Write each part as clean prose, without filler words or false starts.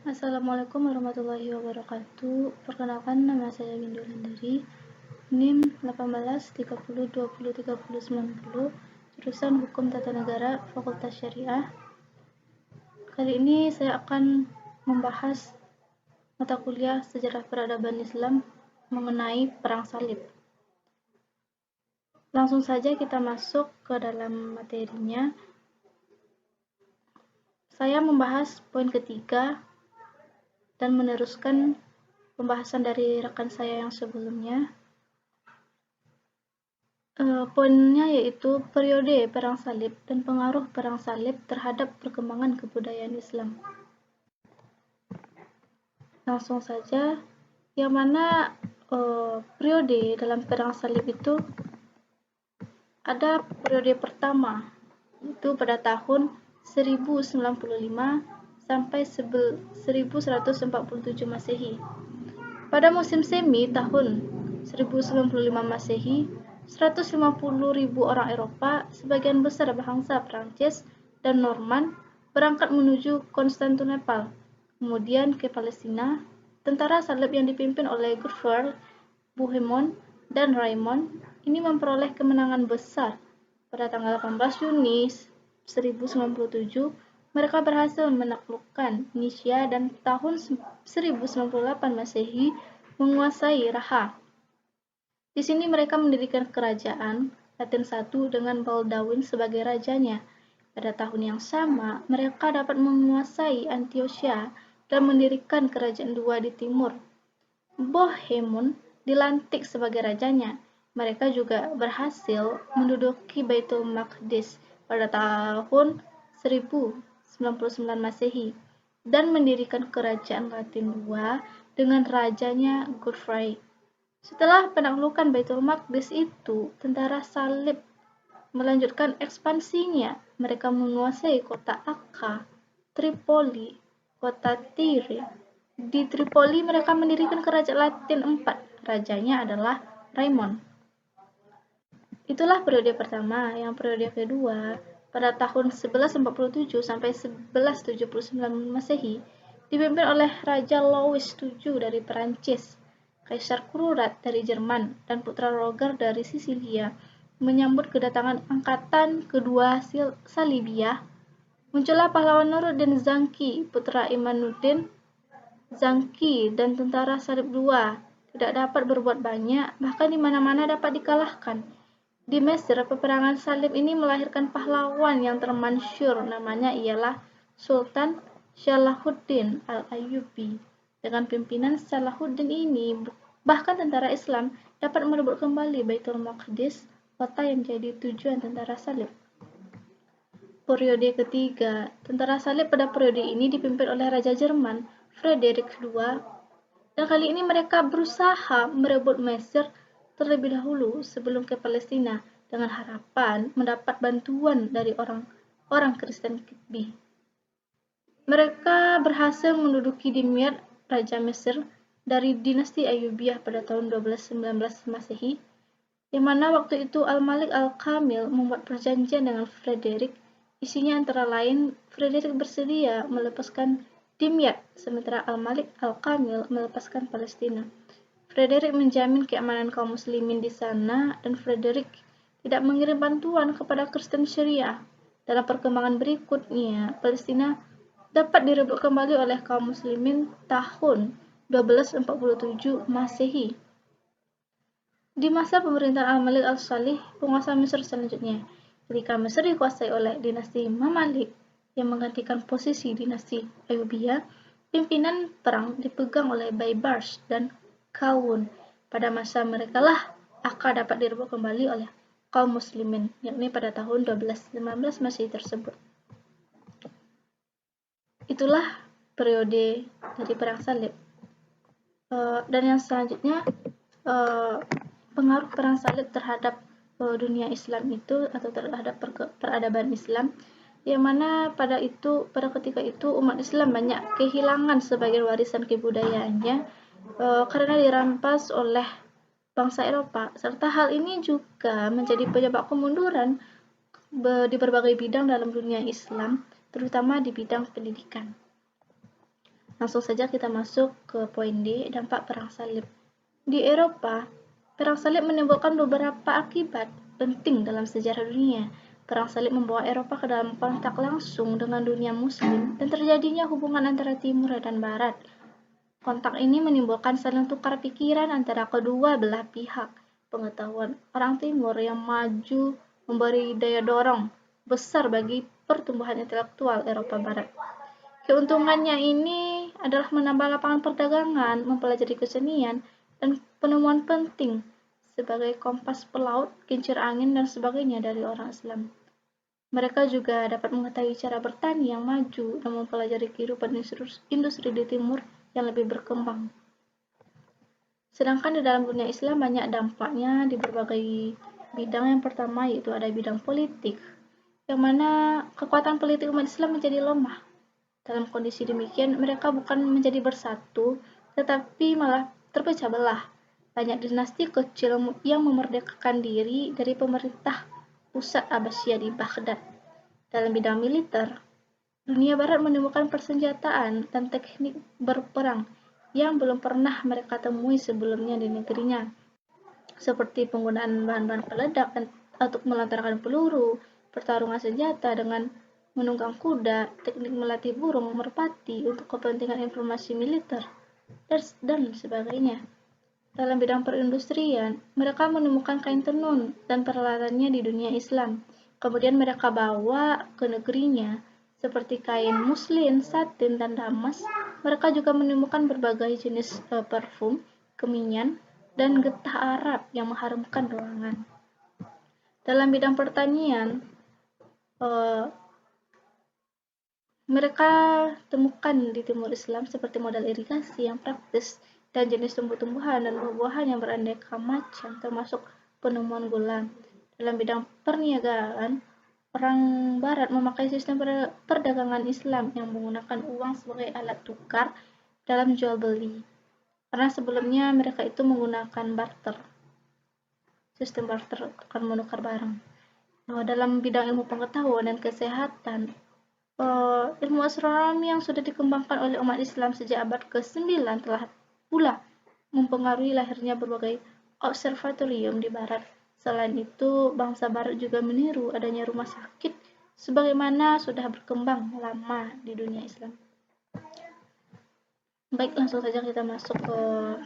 Assalamualaikum warahmatullahi wabarakatuh. Perkenalkan, nama saya Windy Wulandari, NIM 1830203090, jurusan Hukum Tata Negara, Fakultas Syariah. Kali ini saya akan membahas mata kuliah Sejarah Peradaban Islam mengenai Perang Salib. Langsung saja kita masuk ke dalam materinya. Saya membahas poin ketiga dan meneruskan pembahasan dari rekan saya yang sebelumnya. Poinnya yaitu periode Perang Salib dan pengaruh Perang Salib terhadap perkembangan kebudayaan Islam. Langsung saja, yang mana periode dalam Perang Salib itu ada periode pertama, itu pada tahun 1095 sampai 1147 Masehi. Pada musim semi tahun 1095 Masehi, 150.000 orang Eropa, sebagian besar bangsa Prancis dan Norman, berangkat menuju Konstantinopel, kemudian ke Palestina. Tentara salib yang dipimpin oleh Godfrey, Bohemond, dan Raymond ini memperoleh kemenangan besar. Pada tanggal 18 Juni 1097, mereka berhasil menaklukkan Nisia dan tahun 1098 Masehi menguasai Raha. Di sini mereka mendirikan kerajaan Latin I dengan Baldwin sebagai rajanya. Pada tahun yang sama, mereka dapat menguasai Antiochia dan mendirikan kerajaan II di timur. Bohemond dilantik sebagai rajanya. Mereka juga berhasil menduduki Baitul Maqdis pada tahun 1099 Masehi dan mendirikan kerajaan Latin II dengan rajanya Godfrey. Setelah penaklukan Baitul Maqdis itu, tentara salib melanjutkan ekspansinya. Mereka menguasai kota Akka, Tripoli, kota Tyre. Di Tripoli mereka mendirikan kerajaan Latin IV. Rajanya adalah Raymond. Itulah periode pertama. Yang periode kedua, pada tahun 1147 sampai 1179 Masehi, dipimpin oleh Raja Louis VII dari Perancis, Kaisar Krurat dari Jerman, dan Putra Roger dari Sisilia menyambut kedatangan angkatan kedua Salibiyah. Muncullah pahlawan Nuruddin Zanki, putra Imanuddin Zanki, dan tentara salib II tidak dapat berbuat banyak, bahkan di mana-mana dapat dikalahkan. Di Mesir, peperangan salib ini melahirkan pahlawan yang termasyhur, namanya ialah Sultan Salahuddin Al-Ayyubi. Dengan pimpinan Salahuddin ini, bahkan tentara Islam dapat merebut kembali Baitul Maqdis, kota yang menjadi tujuan tentara salib. Periode ketiga, tentara salib pada periode ini dipimpin oleh Raja Jerman Frederick II, dan kali ini mereka berusaha merebut Mesir terlebih dahulu sebelum ke Palestina dengan harapan mendapat bantuan dari orang Kristen Kitbi. Mereka berhasil menduduki Dimyat, Raja Mesir dari dinasti Ayyubiyah pada tahun 1219 Masehi, yang mana waktu itu Al-Malik Al-Kamil membuat perjanjian dengan Frederick. Isinya antara lain, Frederick bersedia melepaskan Dimyat, sementara Al-Malik Al-Kamil melepaskan Palestina. Frederick menjamin keamanan kaum muslimin di sana, dan Frederick tidak mengirim bantuan kepada Kristen Syariah. Dalam perkembangan berikutnya, Palestina dapat direbut kembali oleh kaum muslimin tahun 1247 Masehi. Di masa pemerintahan Al-Malik Al-Salih, penguasa Mesir selanjutnya, ketika Mesir dikuasai oleh dinasti Mamalik yang menggantikan posisi dinasti Ayyubiyah, pimpinan perang dipegang oleh Baybars dan Kawun. Pada masa mereka lah Akka dapat direbut kembali oleh kaum muslimin, yakni pada tahun 1215 Masehi tersebut. Itulah periode dari Perang Salib. Dan yang selanjutnya, pengaruh Perang Salib terhadap dunia Islam itu, atau terhadap peradaban Islam, yang mana pada ketika itu umat Islam banyak kehilangan sebagian warisan kebudayaannya karena dirampas oleh bangsa Eropa, serta hal ini juga menjadi penyebab kemunduran di berbagai bidang dalam dunia Islam, terutama di bidang pendidikan. Langsung saja kita masuk ke poin D, dampak perang salib. Di Eropa, perang salib menimbulkan beberapa akibat penting dalam sejarah dunia. Perang salib membawa Eropa ke dalam kontak langsung dengan dunia muslim dan terjadinya hubungan antara timur dan barat. Kontak ini menimbulkan saling tukar pikiran antara kedua belah pihak. Pengetahuan orang timur yang maju memberi daya dorong besar bagi pertumbuhan intelektual Eropa Barat. Keuntungannya ini adalah menambah lapangan perdagangan, mempelajari kesenian, dan penemuan penting sebagai kompas pelaut, kincir angin, dan sebagainya dari orang Islam. Mereka juga dapat mengetahui cara bertani yang maju dan mempelajari kehidupan industri di timur yang lebih berkembang. Sedangkan di dalam dunia Islam banyak dampaknya di berbagai bidang. Yang pertama yaitu ada bidang politik, yang mana kekuatan politik umat Islam menjadi lemah. Dalam kondisi demikian, mereka bukan menjadi bersatu, tetapi malah terpecah belah. Banyak dinasti kecil yang memerdekakan diri dari pemerintah pusat Abbasiyah di Baghdad. Dalam bidang militer, dunia barat menemukan persenjataan dan teknik berperang yang belum pernah mereka temui sebelumnya di negerinya, seperti penggunaan bahan-bahan peledak untuk melontarkan peluru, pertarungan senjata dengan menunggang kuda, teknik melatih burung merpati untuk kepentingan informasi militer, dan sebagainya. Dalam bidang perindustrian, mereka menemukan kain tenun dan peralatannya di dunia Islam. Kemudian mereka bawa ke negerinya, seperti kain muslin, satin, dan damas. Mereka juga menemukan berbagai jenis parfum, kemenyan, dan getah Arab yang mengharumkan ruangan. Dalam bidang pertanian, mereka temukan di timur Islam seperti modal irigasi yang praktis dan jenis tumbuh-tumbuhan dan buah-buahan yang beraneka macam, termasuk penemuan gula. Dalam bidang perniagaan, orang Barat memakai sistem perdagangan Islam yang menggunakan uang sebagai alat tukar dalam jual beli. Karena sebelumnya mereka itu menggunakan barter, sistem barter, tukar menukar barang. Dalam bidang ilmu pengetahuan dan kesehatan, ilmu astronomi yang sudah dikembangkan oleh umat Islam sejak abad ke-9 telah pula mempengaruhi lahirnya berbagai observatorium di barat. Selain itu, bangsa barat juga meniru adanya rumah sakit sebagaimana sudah berkembang lama di dunia Islam. Baik, langsung saja kita masuk ke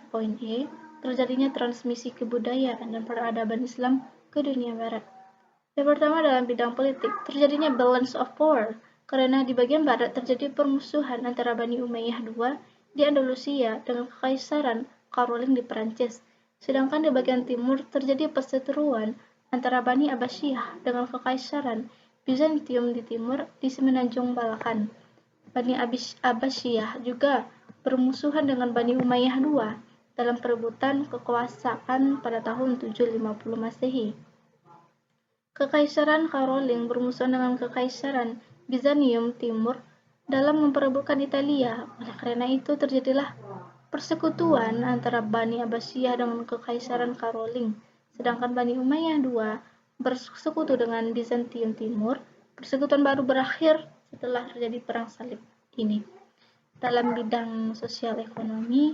poin E, terjadinya transmisi kebudayaan dan peradaban Islam ke dunia barat. Yang pertama dalam bidang politik, terjadinya balance of power, karena di bagian barat terjadi permusuhan antara Bani Umayyah II di Andalusia dengan Kekaisaran Caroling di Perancis. Sedangkan di bagian timur terjadi perseteruan antara Bani Abbasiyah dengan Kekaisaran Bizantium di timur di Semenanjung Balkan. Bani Abbasiyah juga bermusuhan dengan Bani Umayyah II dalam perebutan kekuasaan pada tahun 750 Masehi. Kekaisaran Caroling bermusuhan dengan Kekaisaran Bizantium Timur dalam memperebutkan Italia. Oleh karena itu terjadilah persekutuan antara Bani Abbasiyah dengan Kekaisaran Caroling, sedangkan Bani Umayyah II bersekutu dengan Bizantium Timur. Persekutuan baru berakhir setelah terjadi perang salib ini. Dalam bidang sosial ekonomi,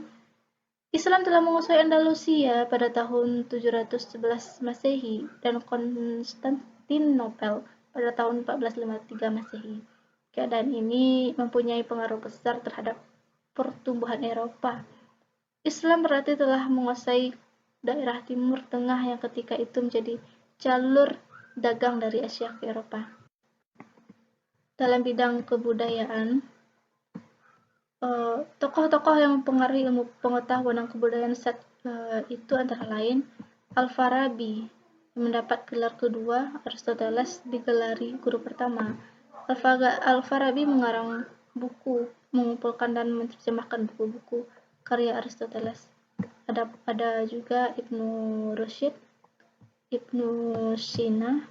Islam telah menguasai Andalusia pada tahun 711 Masehi dan Konstantinopel pada tahun 1453 Masehi. Keadaan ini mempunyai pengaruh besar terhadap pertumbuhan Eropa. Islam berarti telah menguasai daerah Timur Tengah yang ketika itu menjadi jalur dagang dari Asia ke Eropa. Dalam bidang kebudayaan, tokoh-tokoh yang mempengaruhi ilmu pengetahuan dan kebudayaan saat itu antara lain Al-Farabi yang mendapat gelar kedua, Aristoteles digelari guru pertama. Al-Farabi mengarang buku, mengumpulkan dan menerjemahkan buku-buku karya Aristoteles. Ada juga Ibnu Rushd, Ibnu Sina,